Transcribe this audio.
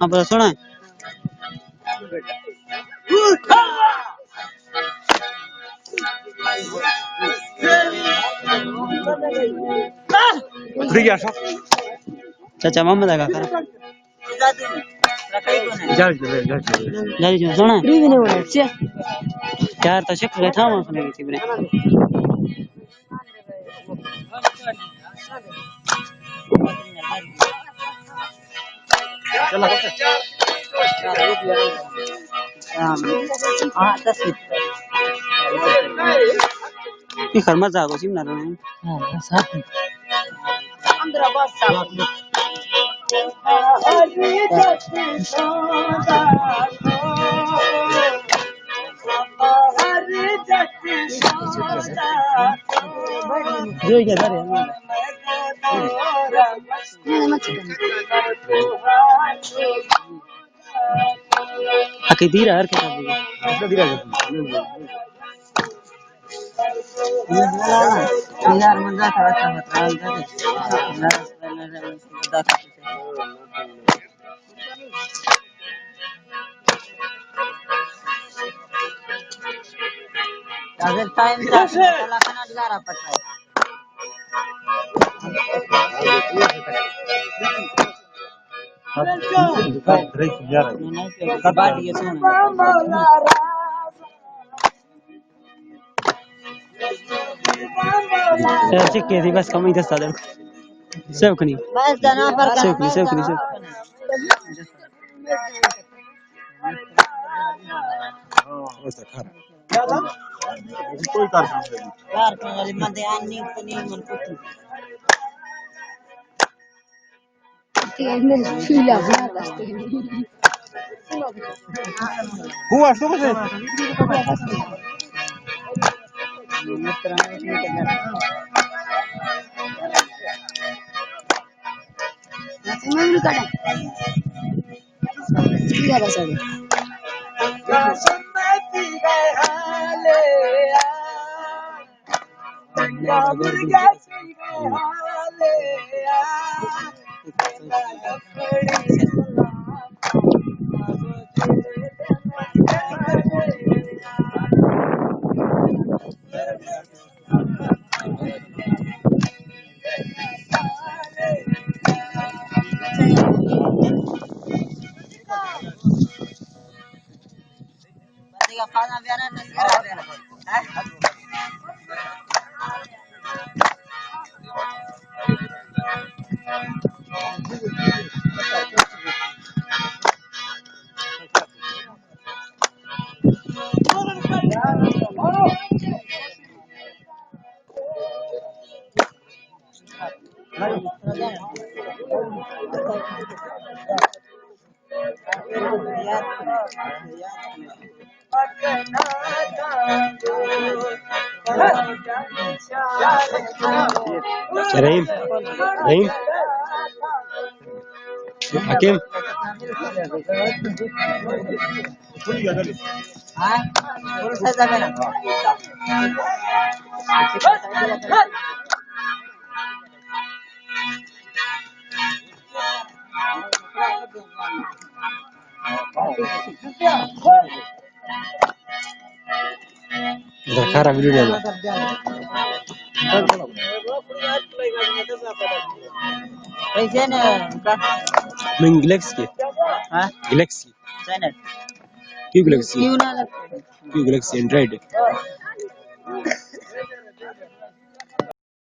अब सुना चाचा मोहम्मद का कर जारी जो सुना यार तो शिक गए था वहां सुने थी bre चला हां तस्वीर ये खरमा जागो सिम ना हां साथ अंदर बस साथ जो क्या करे आके धीरे हर के धीरे यार मजा था अगर टाइम था चला खाना दिलारा पड़ता है चिक्के थी बस कम ही दस्ता दर सेवकनी बस जाना पर सेवकनी कोई कारखाना वाली मध्य आनी तो नहीं मन कुछ हुआ что вы खाना बेरा न करा बेरा रहीम रहीम हकीम हां फुल साइज है ना cara video dia. Present main Galaxy. Hah? Galaxy. Channel. Q Galaxy. Q Galaxy Android.